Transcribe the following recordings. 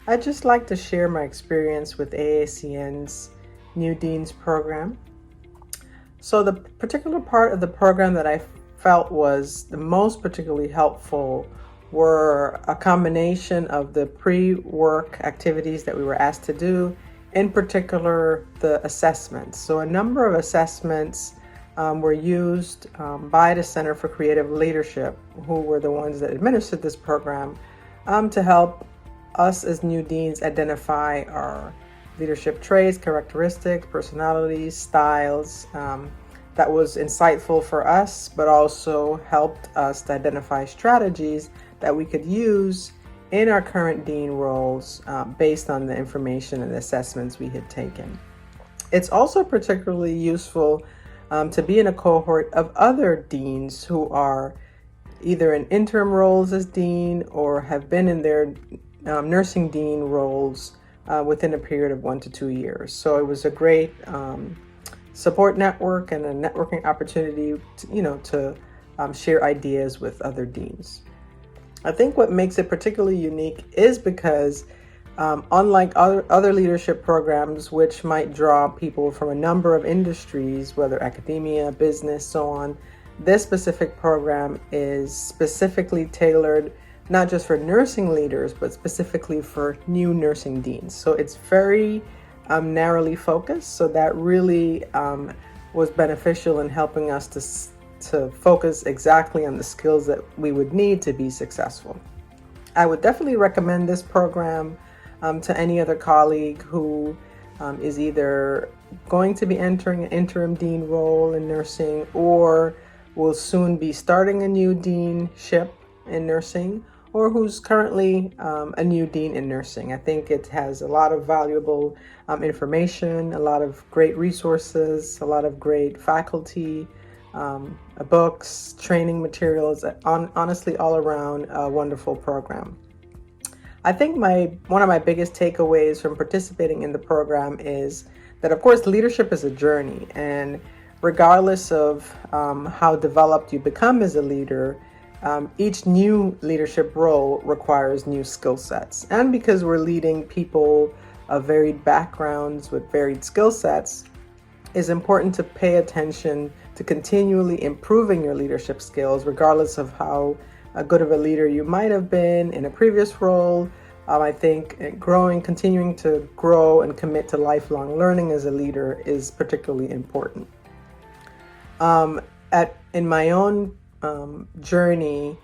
I'd just like to share my experience with AACN's New Deans program. So the particular part of the program that I felt was the most particularly helpful were a combination of the pre-work activities that we were asked to do, in particular the assessments. So a number of assessments were used by the Center for Creative Leadership, who were the ones that administered this program, to help us as new deans identify our leadership traits, characteristics, personalities, styles. That was insightful for us, but also helped us to identify strategies that we could use in our current dean roles based on the information and assessments we had taken. It's also particularly useful to be in a cohort of other deans who are either in interim roles as dean or have been in their nursing dean roles within a period of 1 to 2 years. So it was a great support network and a networking opportunity to share ideas with other deans. I think what makes it particularly unique is because unlike other leadership programs, which might draw people from a number of industries, whether academia, business, so on, this specific program is specifically tailored not just for nursing leaders, but specifically for new nursing deans. So it's very narrowly focused. So that really was beneficial in helping us to focus exactly on the skills that we would need to be successful. I would definitely recommend this program to any other colleague who is either going to be entering an interim dean role in nursing or will soon be starting a new deanship in nursing, or who's currently a new dean in nursing. I think it has a lot of valuable information, a lot of great resources, a lot of great faculty, books, training materials, honestly all around a wonderful program. I think one of my biggest takeaways from participating in the program is that, of course, leadership is a journey, and regardless of how developed you become as a leader, each new leadership role requires new skill sets. And because we're leading people of varied backgrounds with varied skill sets, it's important to pay attention to continually improving your leadership skills, regardless of how good of a leader you might have been in a previous role. I think continuing to grow and commit to lifelong learning as a leader is particularly important. In my own journey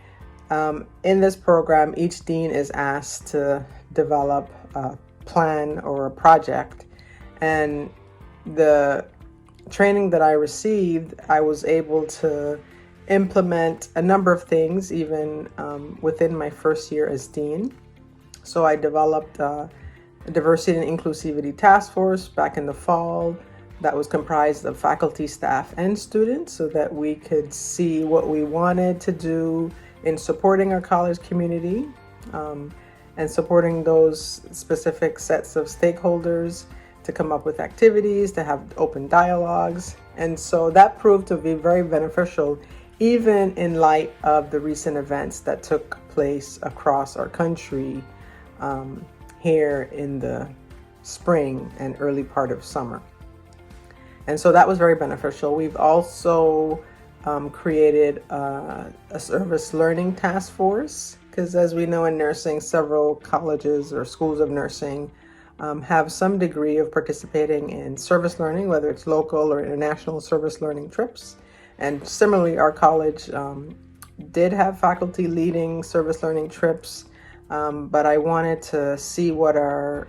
in this program, each dean is asked to develop a plan or a project, and the training that I received, I was able to implement a number of things even within my first year as dean. So I developed a diversity and inclusivity task force back in the fall that was comprised of faculty, staff, and students, so that we could see what we wanted to do in supporting our college community and supporting those specific sets of stakeholders to come up with activities, to have open dialogues. And so that proved to be very beneficial, even in light of the recent events that took place across our country here in the spring and early part of summer. And so that was very beneficial. We've also created a service learning task force, because as we know in nursing, several colleges or schools of nursing have some degree of participating in service learning, whether it's local or international service learning trips. And similarly, our college did have faculty leading service learning trips, but I wanted to see what our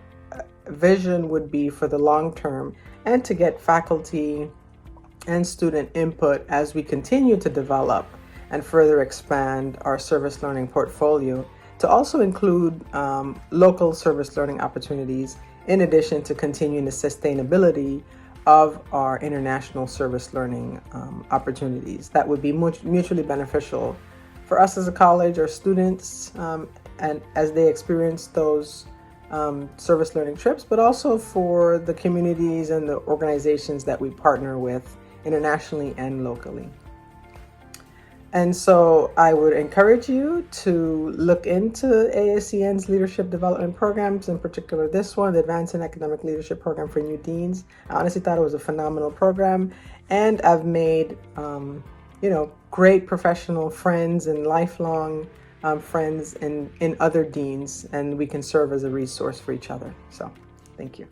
vision would be for the long term and to get faculty and student input as we continue to develop and further expand our service learning portfolio to also include local service learning opportunities, in addition to continuing the sustainability of our international service learning opportunities. That would be mutually beneficial for us as a college, our students, and as they experience those service learning trips, but also for the communities and the organizations that we partner with internationally and locally. And so I would encourage you to look into AACN's leadership development programs, in particular this one, the Advancing Academic Leadership Program for New Deans. I honestly thought it was a phenomenal program, and I've made, great professional friends and lifelong friends in other deans, and we can serve as a resource for each other. So thank you.